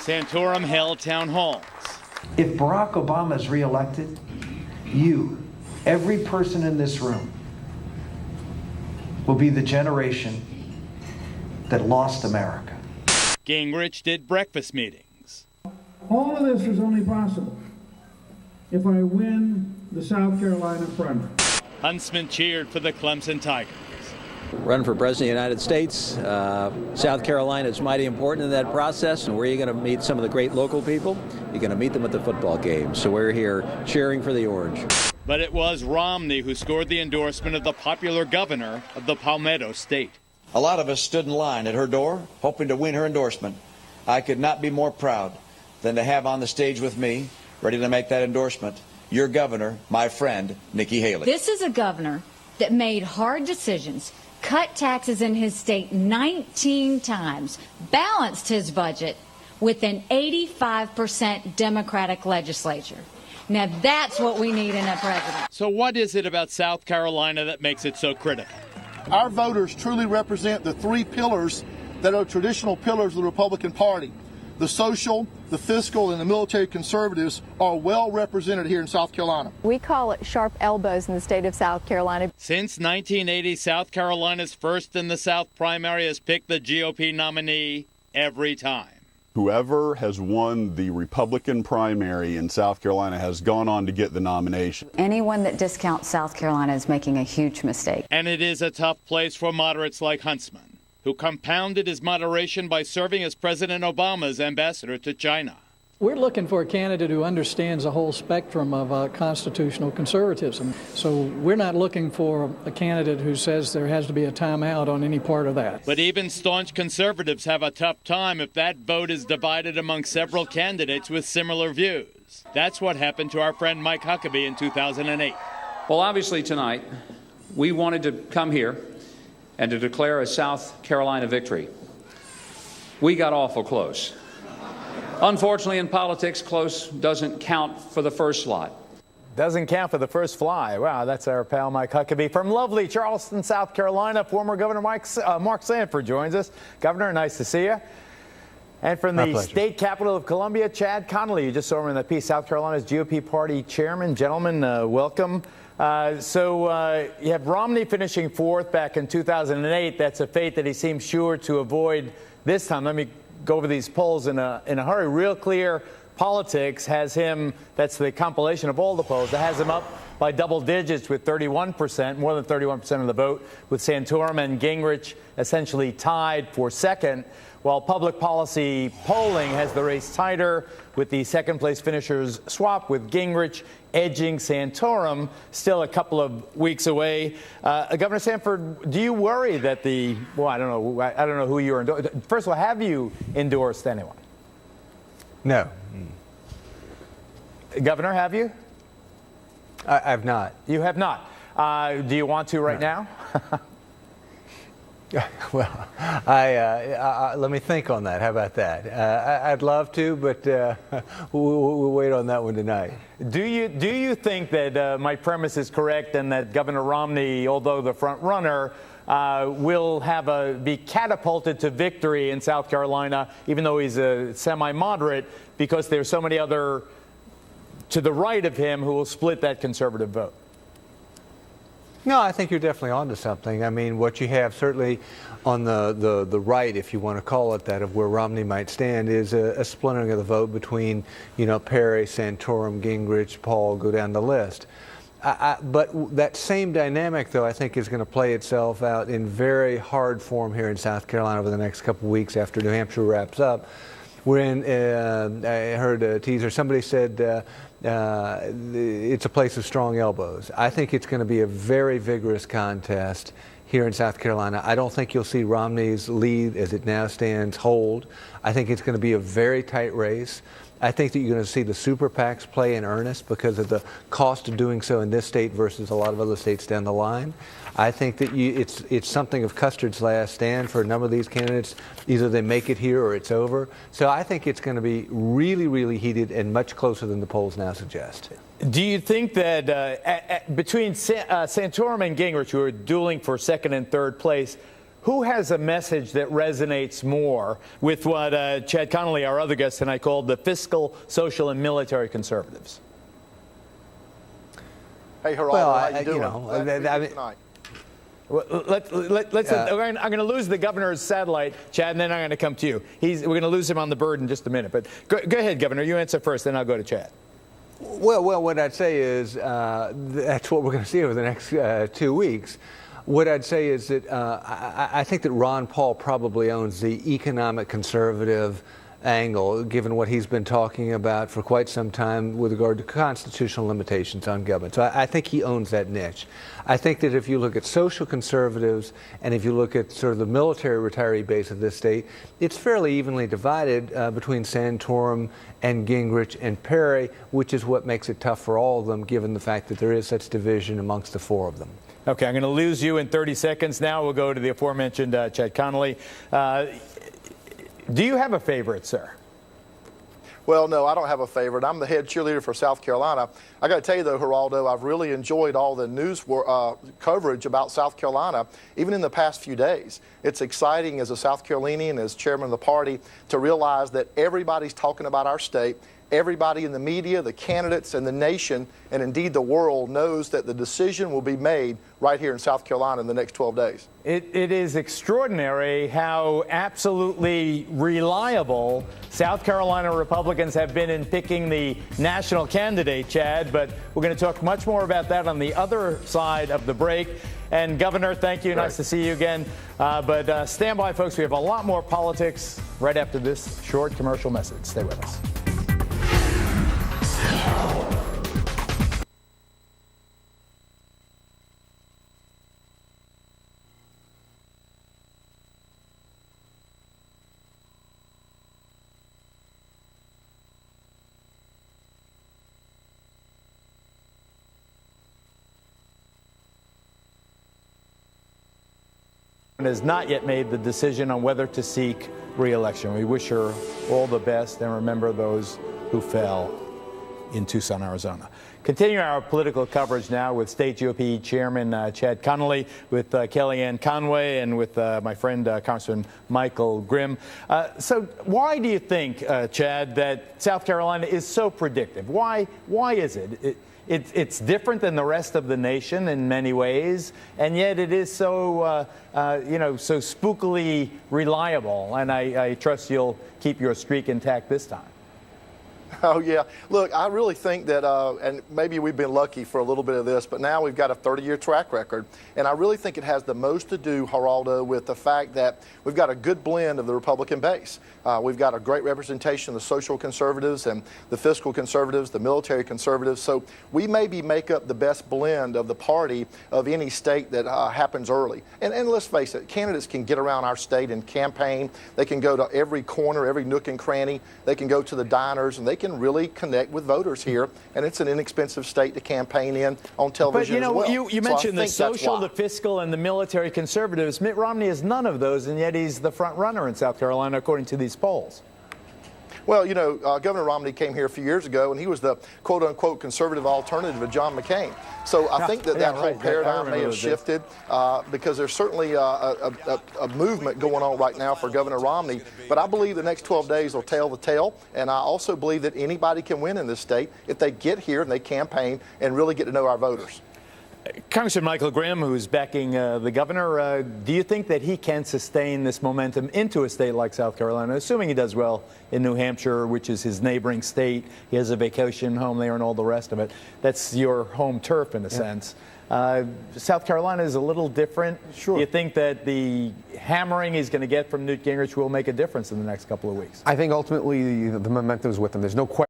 Santorum held town halls. If Barack Obama is reelected, you, every person in this room, will be the generation that lost America. Gingrich did breakfast meetings. All of this is only possible if I win the South Carolina primary. Huntsman cheered for the Clemson Tigers. Running for president of the United States, South Carolina is mighty important in that process. And where are you going to meet some of the great local people? You're going to meet them at the football game. So we're here cheering for the Orange. But it was Romney who scored the endorsement of the popular governor of the Palmetto State. A lot of us stood in line at her door, hoping to win her endorsement. I could not be more proud than to have on the stage with me, ready to make that endorsement, your governor, my friend, Nikki Haley. This is a governor that made hard decisions, cut taxes in his state 19 times, balanced his budget with an 85% Democratic legislature. Now that's what we need in a president. So what is it about South Carolina that makes it so critical? Our voters truly represent the three pillars that are traditional pillars of the Republican Party. The social, the fiscal, and the military conservatives are well represented here in South Carolina. We call it sharp elbows in the state of South Carolina. Since 1980, South Carolina's first in the South primary has picked the GOP nominee every time. Whoever has won the Republican primary in South Carolina has gone on to get the nomination. Anyone that discounts South Carolina is making a huge mistake. And it is a tough place for moderates like Huntsman, who compounded his moderation by serving as President Obama's ambassador to China. We're looking for a candidate who understands the whole spectrum of constitutional conservatism. So we're not looking for a candidate who says there has to be a timeout on any part of that. But even staunch conservatives have a tough time if that vote is divided among several candidates with similar views. That's what happened to our friend Mike Huckabee in 2008. Well, obviously tonight, we wanted to come here and to declare a South Carolina victory. We got awful close. Unfortunately, in politics, close doesn't count for the first slot. Doesn't count for the first fly. Wow, that's our pal Mike Huckabee. From lovely Charleston, South Carolina, former Governor Mark Sanford joins us. Governor, nice to see you. And from the state capital of Columbia, Chad Connelly. You just saw him in that piece, South Carolina's GOP party chairman. Gentlemen, welcome. So you have Romney finishing fourth back in 2008. That's a fate that he seems sure to avoid this time. Let me go over these polls in a hurry. Real Clear Politics has him, that's the compilation of all the polls, that has him up by double digits with 31%, more than 31% of the vote, with Santorum and Gingrich essentially tied for second, while Public Policy Polling has the race tighter with the second place finishers swap, with Gingrich edging Santorum, still a couple of weeks away. Governor Sanford, do you worry that I don't know who you're endorsing. First of all, have you endorsed anyone? No. Governor, have you? I've not. You have not. Do you want to right now? Well, let me think on that. How about that? I'd love to, but we'll wait on that one tonight. Do you think that my premise is correct and that Governor Romney, although the front runner, will be catapulted to victory in South Carolina, even though he's a semi-moderate, because there's so many other to the right of him who will split that conservative vote? No, I think you're definitely onto something. I mean, what you have certainly on the right, if you want to call it that, of where Romney might stand, is a splintering of the vote between, Perry, Santorum, Gingrich, Paul, go down the list. But that same dynamic, though, I think is going to play itself out in very hard form here in South Carolina over the next couple of weeks after New Hampshire wraps up. When I heard a teaser, somebody said it's a place of strong elbows. I think it's going to be a very vigorous contest here in South Carolina. I don't think you'll see Romney's lead as it now stands hold. I think it's going to be a very tight race. I think that you're going to see the super PACs play in earnest because of the cost of doing so in this state versus a lot of other states down the line. I think that it's something of Custard's last stand for a number of these candidates. Either they make it here or it's over. So I think it's going to be really, really heated and much closer than the polls now suggest. Do you think that between Santorum and Gingrich, who are dueling for second and third place, who has a message that resonates more with what Chad Connelly, our other guest tonight, called the fiscal, social, and military conservatives? Hey, Geraldo, Well, how you doing? you know, Tonight. Well, I'm going to lose the governor's satellite, Chad, and then I'm going to come to you. We're going to lose him on the bird in just a minute. But go ahead, Governor. You answer first, then I'll go to Chad. Well, what I'd say is that's what we're going to see over the next 2 weeks. What I'd say is that I think that Ron Paul probably owns the economic conservative angle, given what he's been talking about for quite some time with regard to constitutional limitations on government. So I think he owns that niche. I think that if you look at social conservatives and if you look at sort of the military retiree base of this state, it's fairly evenly divided between Santorum and Gingrich and Perry, which is what makes it tough for all of them, given the fact that there is such division amongst the four of them. Okay, I'm going to lose you in 30 seconds. Now we'll go to the aforementioned Chad Connelly. Do you have a favorite, sir? Well, no, I don't have a favorite. I'm the head cheerleader for South Carolina. I got to tell you, though, Geraldo, I've really enjoyed all the news coverage about South Carolina, even in the past few days. It's exciting as a South Carolinian, as chairman of the party, to realize that everybody's talking about our state. Everybody in the media, the candidates, and the nation, and indeed the world, knows that the decision will be made right here in South Carolina in the next 12 days. It is extraordinary how absolutely reliable South Carolina Republicans have been in picking the national candidate, Chad, but we're going to talk much more about that on the other side of the break. And Governor, thank you. Nice to see you again. But stand by, folks. We have a lot more politics right after this short commercial message. Stay with us. Has not yet made the decision on whether to seek re-election. We wish her all the best and remember those who fell in Tucson, Arizona. Continuing our political coverage now with State GOP Chairman Chad Connelly, with Kellyanne Conway, and with my friend Congressman Michael Grimm. So why do you think, Chad, that South Carolina is so predictive? Why is it? It's different than the rest of the nation in many ways, and yet it is so, so spookily reliable. And I trust you'll keep your streak intact this time. Oh, yeah. Look, I really think that, and maybe we've been lucky for a little bit of this, but now we've got a 30-year track record. And I really think it has the most to do, Geraldo, with the fact that we've got a good blend of the Republican base. We've got a great representation of the social conservatives and the fiscal conservatives, the military conservatives. So we maybe make up the best blend of the party of any state that happens early. And let's face it, candidates can get around our state and campaign. They can go to every corner, every nook and cranny. They can go to the diners, and they can really connect with voters here, and it's an inexpensive state to campaign in on television as well. But you mentioned the social, the fiscal, and the military conservatives. Mitt Romney is none of those, and yet he's the front runner in South Carolina, according to these polls. Well, you know, Governor Romney came here a few years ago, and he was the quote-unquote conservative alternative of John McCain. So I think that whole paradigm may have shifted because there's certainly a movement going on right now for Governor Romney. But I believe the next 12 days will tell the tale, and I also believe that anybody can win in this state if they get here and they campaign and really get to know our voters. Congressman Michael Grimm, who's backing the governor, do you think that he can sustain this momentum into a state like South Carolina, assuming he does well in New Hampshire, which is his neighboring state? He has a vacation home there and all the rest of it. That's your home turf in a sense. South Carolina is a little different. Sure. Do you think that the hammering he's going to get from Newt Gingrich will make a difference in the next couple of weeks? I think ultimately the momentum is with him. There's no question.